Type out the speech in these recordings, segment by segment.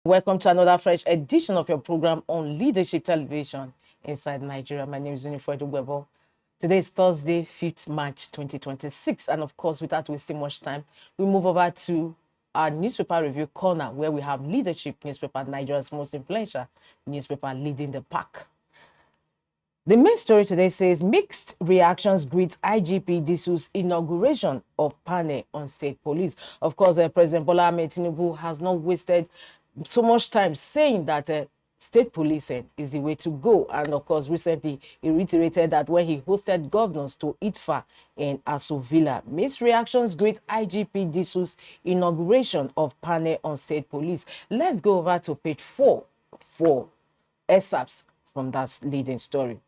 Welcome to another fresh edition of your program on Leadership Television inside Nigeria. My name is Winifred Webo. Today is Thursday, 5th March 2026. And of course, without wasting much time, we move over to our newspaper review corner where we have Leadership newspaper, Nigeria's most influential newspaper, leading the pack. The main story today says mixed reactions greet IGP Disu's inauguration of panel on state police. Of course, President Bola Ahmed Tinubu has not wasted so much time saying that state policing is the way to go. And of course, recently he reiterated that when he hosted governors to ITFA in Aso Villa. Mixed reactions greet IGP Disu's inauguration of panel on state police. Let's go over to page 4 for excerpts from that leading story.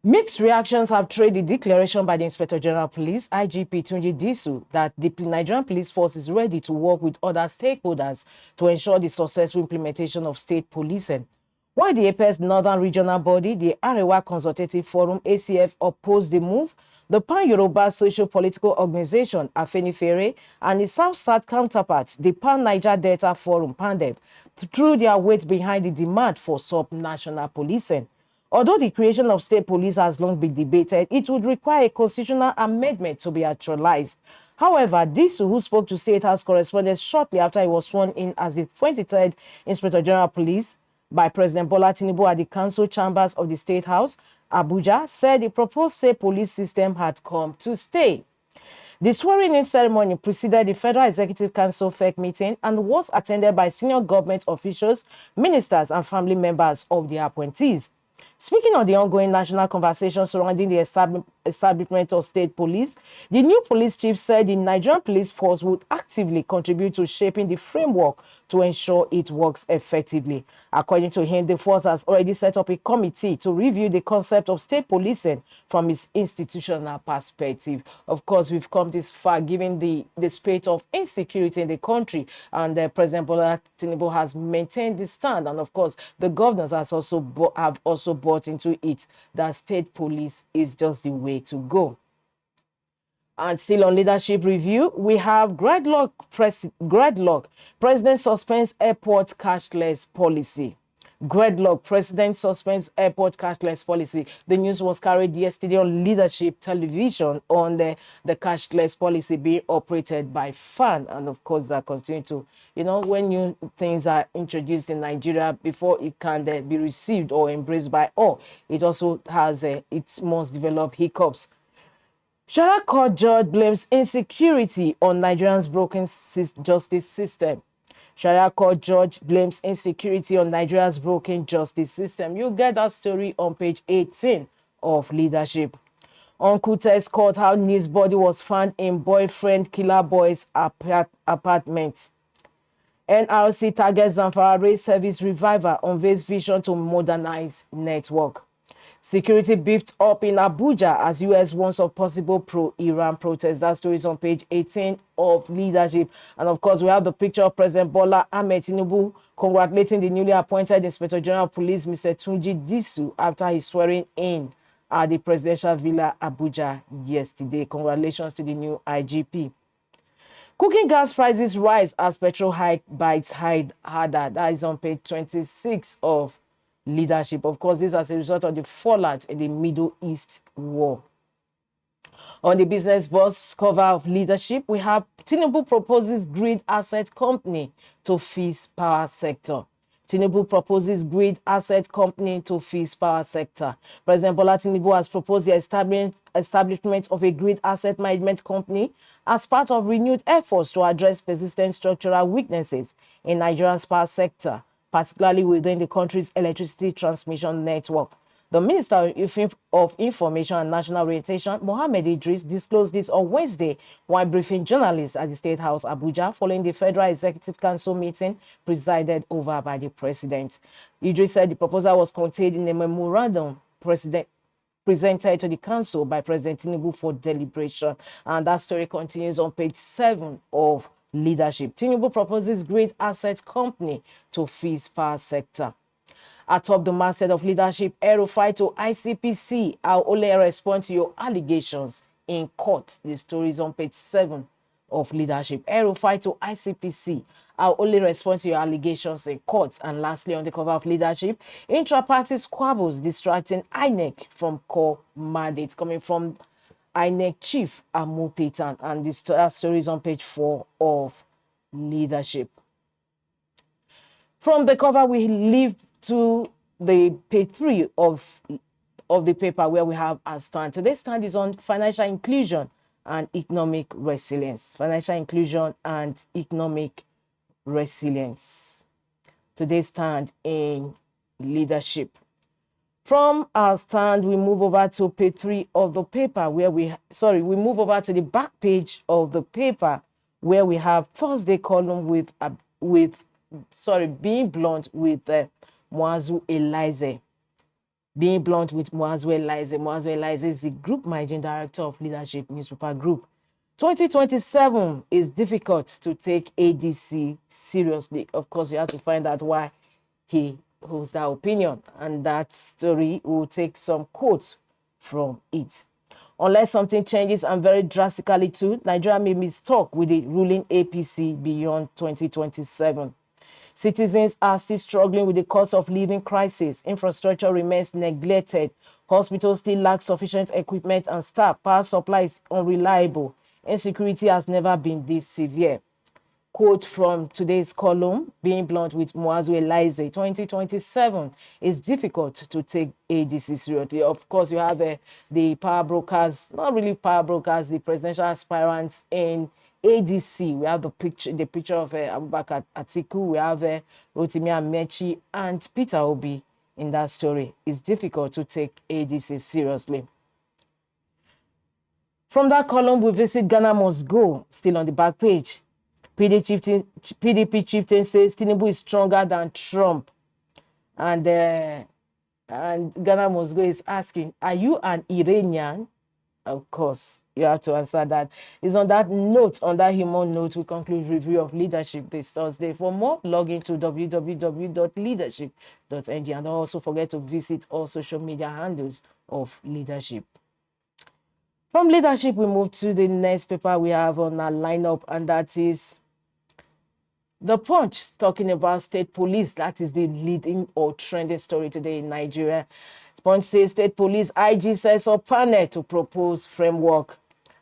Mixed reactions have trailed the declaration by the Inspector General of Police, IGP Disu, that the Nigerian Police Force is ready to work with other stakeholders to ensure the successful implementation of state policing. While the APS Northern Regional Body, the Arewa Consultative Forum, ACF, opposed the move, the Pan-Yoruba Socio-Political Organization, Afenifere, and its South-South counterparts, the Pan-Niger Delta Forum, PANDEF, threw their weight behind the demand for sub-national policing. Although the creation of state police has long been debated, it would require a constitutional amendment to be actualized. However, Disu, who spoke to State House correspondents shortly after he was sworn in as the 23rd Inspector General of Police by President Bola Tinubu at the council chambers of the State House, Abuja, said the proposed state police system had come to stay. The swearing-in ceremony preceded the Federal Executive Council FEC meeting and was attended by senior government officials, ministers, and family members of the appointees. Speaking on the ongoing national conversation surrounding the establishment of state police, the new police chief said the Nigerian police force would actively contribute to shaping the framework to ensure it works effectively. According to him, the force has already set up a committee to review the concept of state policing from its institutional perspective. Of course, we've come this far given the spate of insecurity in the country, and President Bola Tinubu has maintained this stand, and of course, the governors have also bought into it that state police is just the way to go. And still on leadership review, we have gridlock. President suspends airport cashless policy. Gridlock. President suspends airport cashless policy. The news was carried yesterday on Leadership Television on the cashless policy being operated by FAN. And of course, that continue to, when new things are introduced in Nigeria, before it can be received or embraced by all, it also has its most developed hiccups. Sharia Court judge blames insecurity on Nigeria's broken justice system. Sharia Court judge blames insecurity on Nigeria's broken justice system. You get that story on page 18 of Leadership. Uncle Tess caught how niece body was found in boyfriend killer boy's apartment. NRC targets Zamfara rail service revival, unveils vision to modernize network. Security beefed up in Abuja as U.S. warns of possible pro-Iran protests. That story is on page 18 of Leadership. And of course, we have the picture of President Bola Ahmed Tinubu congratulating the newly appointed Inspector General of Police, Mr. Disu, after his swearing in at the Presidential Villa, Abuja, yesterday. Congratulations to the new IGP. Cooking gas prices rise as petrol hike bites harder. That is on page 26 of Leadership. Of course, this as a result of the fallout in the Middle East war. On the business bus cover of Leadership, we have Tinubu proposes grid asset company to fix power sector. Tinubu proposes grid asset company to fix power sector. President Bola Tinubu has proposed the establishment of a grid asset management company as part of renewed efforts to address persistent structural weaknesses in Nigeria's power sector, particularly within the country's electricity transmission network. The Minister of Information and National Orientation, Mohammed Idris, disclosed this on Wednesday while briefing journalists at the State House, Abuja, following the Federal Executive Council meeting presided over by the President. Idris said the proposal was contained in a memorandum presented to the Council by President Tinubu for deliberation. And that story continues on page 7 of Leadership. Tinubu proposes grid asset company to fix power sector. Atop the masthead of Leadership, Erufai to ICPC, how Ole respond to your allegations in court. The story is on page 7 of leadership. El-Rufai to ICPC. I'll only respond to your allegations in court. And lastly, on the cover of leadership, intra-party squabbles distracting INEC from core mandates, coming from INEC chief Amu Petan. And this story is on page 4 of leadership. From the cover, we leave to the page 3 of the paper where we have our stand. Today's stand is on financial inclusion and economic resilience. Financial inclusion and economic resilience. Today's stand in leadership. From our stand, we move over to page 3 of the paper where we move over to the back page of the paper where we have Thursday column with being blunt with Muazu Elize. Being blunt with Muazu Elize. Muazu Elize is the group managing director of Leadership Newspaper Group. 2027 is difficult to take ADC seriously. Of course, you have to find out why he holds that opinion. And that story will take some quotes from it. Unless something changes and very drastically too, Nigeria may be stuck with the ruling APC beyond 2027. Citizens are still struggling with the cost of living crisis. Infrastructure remains neglected. Hospitals still lack sufficient equipment and staff. Power supply is unreliable. Insecurity has never been this severe. Quote from today's column, being blunt with Muazu Elize, 2027 is difficult to take ADC seriously. Of course, you have the power brokers, not really power brokers, the presidential aspirants in ADC. We have the picture of Abubakar Atiku. We have Rotimi Amechi and Peter Obi in that story. It's difficult to take ADC seriously. From that column, we visit Ghana Must Go, still on the back page. PDP chieftain says Tinubu is stronger than Trump. And Ghana Must Go is asking, are you an Iranian? Of course, you have to answer that. It's on that note, on that human note, we conclude review of leadership this Thursday. For more, log into www.leadership.ng and don't also forget to visit all social media handles of leadership. From leadership, we move to the next paper we have on our lineup, and that is The Punch, talking about state police. That is the leading or trending story today in Nigeria. The Punch says state police IG says up panel to propose framework.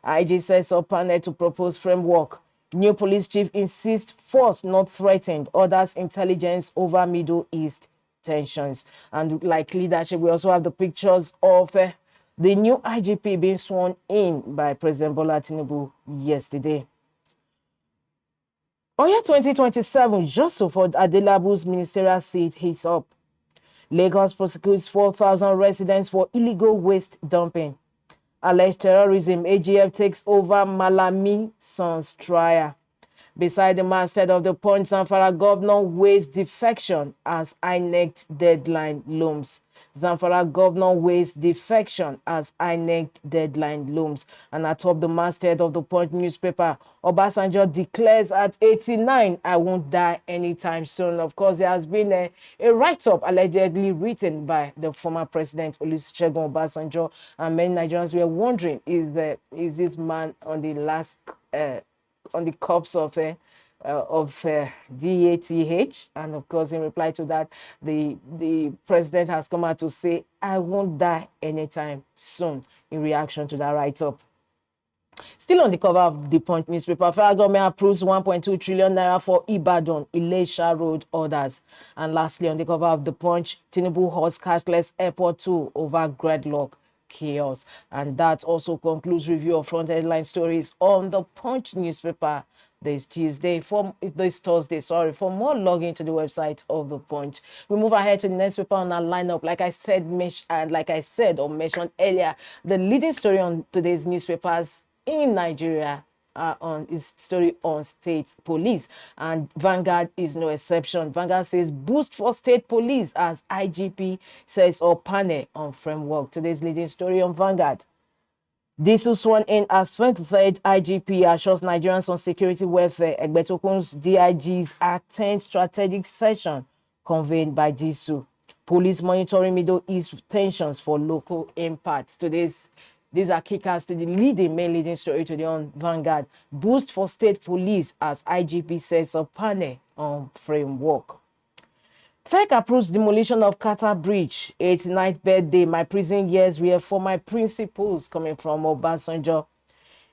IG says up panel to propose framework. New police chief insists force not threatened. Orders intelligence over Middle East tensions. And like leadership, we also have the pictures of the new IGP being sworn in by President Bola Tinubu yesterday. Oya 2027, Joseph Adelabu's ministerial seat heats up. Lagos prosecutes 4,000 residents for illegal waste dumping. Alleged terrorism, AGF takes over Malami son's trial. Beside the masthead of the Punch, Zamfara governor weighs defection as INEC deadline looms. Zamfara governor weighs defection as INEC deadline looms. And atop the masthead of the Punch newspaper, Obasanjo declares at 89, I won't die anytime soon. Of course, there has been a write-up allegedly written by the former president Olusegun Obasanjo, and many Nigerians were wondering, is this man on the last on the corpse of DATH? And of course, in reply to that, the president has come out to say, I won't die anytime soon, in reaction to that write-up. Still on the cover of the Punch newspaper, federal government approves 1.2 trillion naira for Ibadan, Ilesha Road orders. And lastly, on the cover of the Punch, Tinubu holds cashless airport 2 over gridlock chaos. And that also concludes review of front headline stories on the Punch newspaper this Thursday. For more, log into the website of the Punch. We move ahead to the next paper on our lineup. Like I said or mentioned earlier, the leading story on today's newspapers in Nigeria is story on state police, and Vanguard is no exception. Vanguard says boost for state police as IGP says or panel on framework. Today's leading story on Vanguard. Disu sworn in as 23rd IGP assures Nigerians on security welfare. Egbetokun's DIGs attend strategic session convened by Disu. Police monitoring Middle East tensions for local impact. Today's These are kickers to the main leading story today on Vanguard. Boost for state police as IGP sets up panel on framework. FEC approves demolition of Qatar Bridge. 89th birthday. My prison years were for my principles, coming from Obasanjo.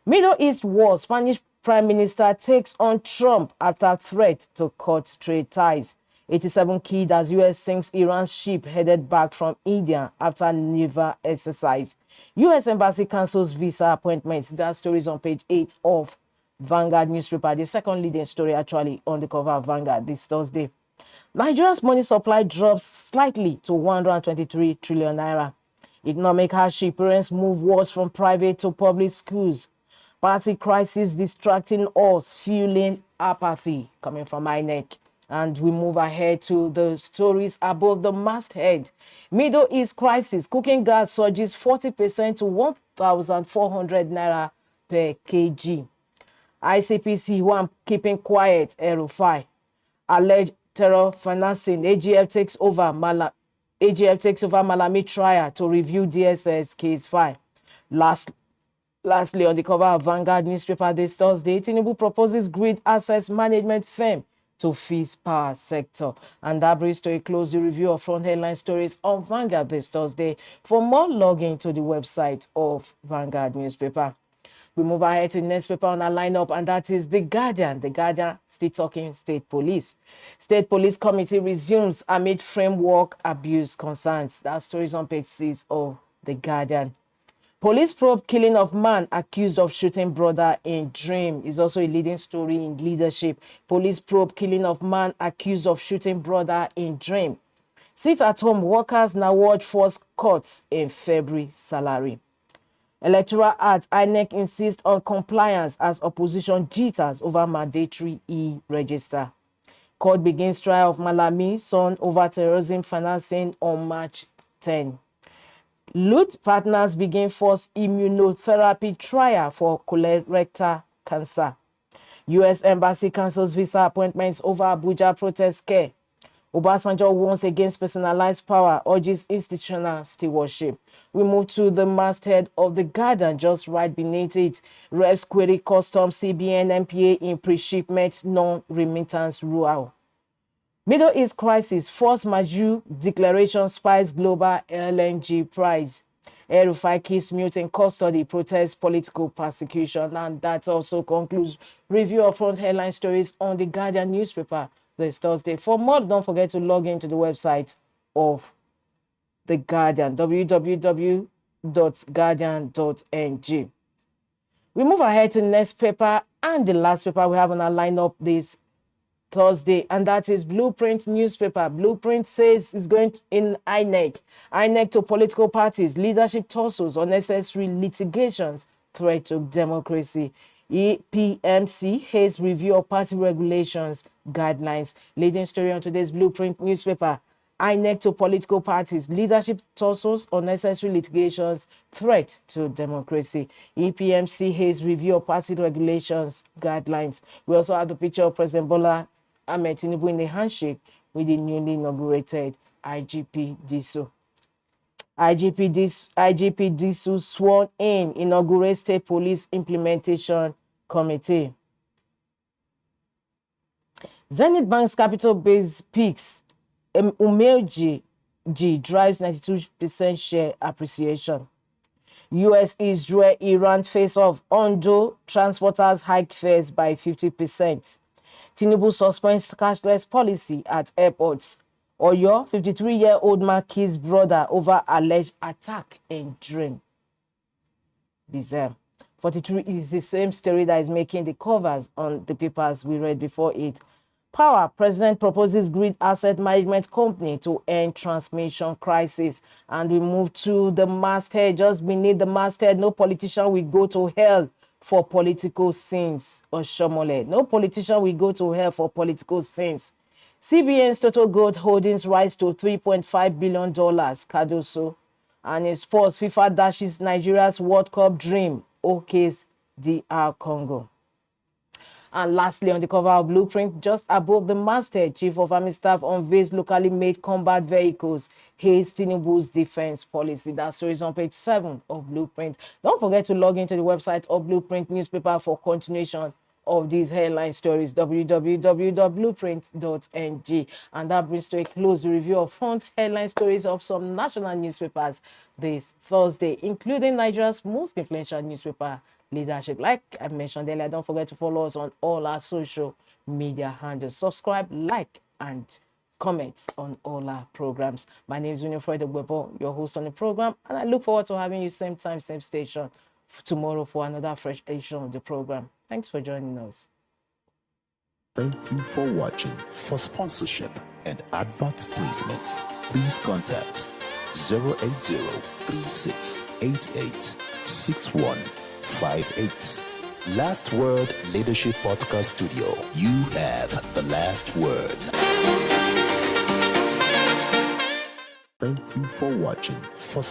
Middle East war. Spanish Prime Minister takes on Trump after threat to cut trade ties. 87 killed as U.S. sinks Iran's ship headed back from India after naval exercise. U.S. Embassy cancels visa appointments. That story is on page 8 of Vanguard newspaper. The second leading story actually on the cover of Vanguard this Thursday. Nigeria's money supply drops slightly to 123 trillion naira. Economic hardship, parents move worse from private to public schools. Party crisis distracting us, fueling apathy, coming from INEC. And we move ahead to the stories above the masthead. Middle East crisis, cooking gas surges 40% to 1,400 naira per kg. ICPC, who I'm keeping quiet, Erufai. Alleged terror financing, AGF takes over Malami trial to review DSS case file. Lastly, on the cover of Vanguard newspaper this Thursday, Tinubu proposes grid assets management firm to fix power sector. And that brings to a close the review of front headline stories on Vanguard this Thursday. For more, log in to the website of Vanguard newspaper. We move ahead to the next paper on our lineup, and that is The Guardian. The Guardian still talking state police. State police committee resumes amid framework abuse concerns. That story is on page 6 of The Guardian. Police probe killing of man accused of shooting brother in dream is also a leading story in leadership. Police probe killing of man accused of shooting brother in dream. Sit at home workers now watch force cuts in February salary. Electoral Act, INEC insists on compliance as opposition jitters over mandatory e-register. Court begins trial of Malami, son over terrorism financing on March 10. Loot partners begin forced immunotherapy trial for colorectal cancer. U.S. Embassy cancels visa appointments over Abuja protest scare. Obasanjo warns against personalized power, urges institutional stewardship. We move to the masthead of The Guardian, just right beneath it. Reps query Customs, CBN, MPA in pre-shipment non-remittance rule. Middle East crisis, force majeure declaration spies global LNG price. El-Rufai keeps mute in custody, protests political persecution. And that also concludes review of front headline stories on The Guardian newspaper this Thursday. For more, don't forget to log into the website of The Guardian, www.guardian.ng. We move ahead to the next paper and the last paper we have on our lineup this Thursday, and that is Blueprint newspaper. Blueprint says it's going in INEC. INEC to political parties, leadership tussles, unnecessary litigations, threat to democracy. EPMC has review of party regulations, guidelines. Leading story on today's Blueprint newspaper. INEC to political parties, leadership tussles, unnecessary litigations, threat to democracy. EPMC has review of party regulations, guidelines. We also have the picture of President Bola Ahmed Tinubu in a handshake with the newly inaugurated IGP Disu. IGP Disu sworn in, inaugurate State Police Implementation Committee. Zenith Bank's capital base peaks. Umeji drives 92% share appreciation. U.S. Israel Iran face off. Ondo transporters hike fares by 50%. Tinubu suspends cashless policy at airports. Oyo 53-year-old man kills brother over alleged attack in dream. Bizarre. 43 is the same story that is making the covers on the papers we read before it. Power, President proposes grid asset management company to end transmission crisis. And we move to the masthead, just beneath the masthead. No politician will go to hell for political sins. Or Shomole. No politician will go to hell for political sins. CBN's total gold holdings rise to $3.5 billion. Cardoso. And in sports, FIFA dashes Nigeria's World Cup dream. OK's DR Congo. And lastly, on the cover of Blueprint, just above the masthead, Chief of Army Staff unveils locally made combat vehicles, hails Tinubu's defense policy. That story is on page 7 of Blueprint. Don't forget to log into the website of Blueprint newspaper for continuation of these headline stories, www.blueprint.ng. And that brings to a close the review of front headline stories of some national newspapers this Thursday, including Nigeria's most influential newspaper, Leadership. Like I mentioned earlier, don't forget to follow us on all our social media handles. Subscribe, like, and comment on all our programs. My name is Winifred Webo, your host on the program, and I look forward to having you same time, same station tomorrow for another fresh edition of the program. Thanks for joining us. Thank you for watching. For sponsorship and advert placements, please contact 080-3688-6158. Last Word Leadership Podcast Studio. You have the last word. Thank you for watching. For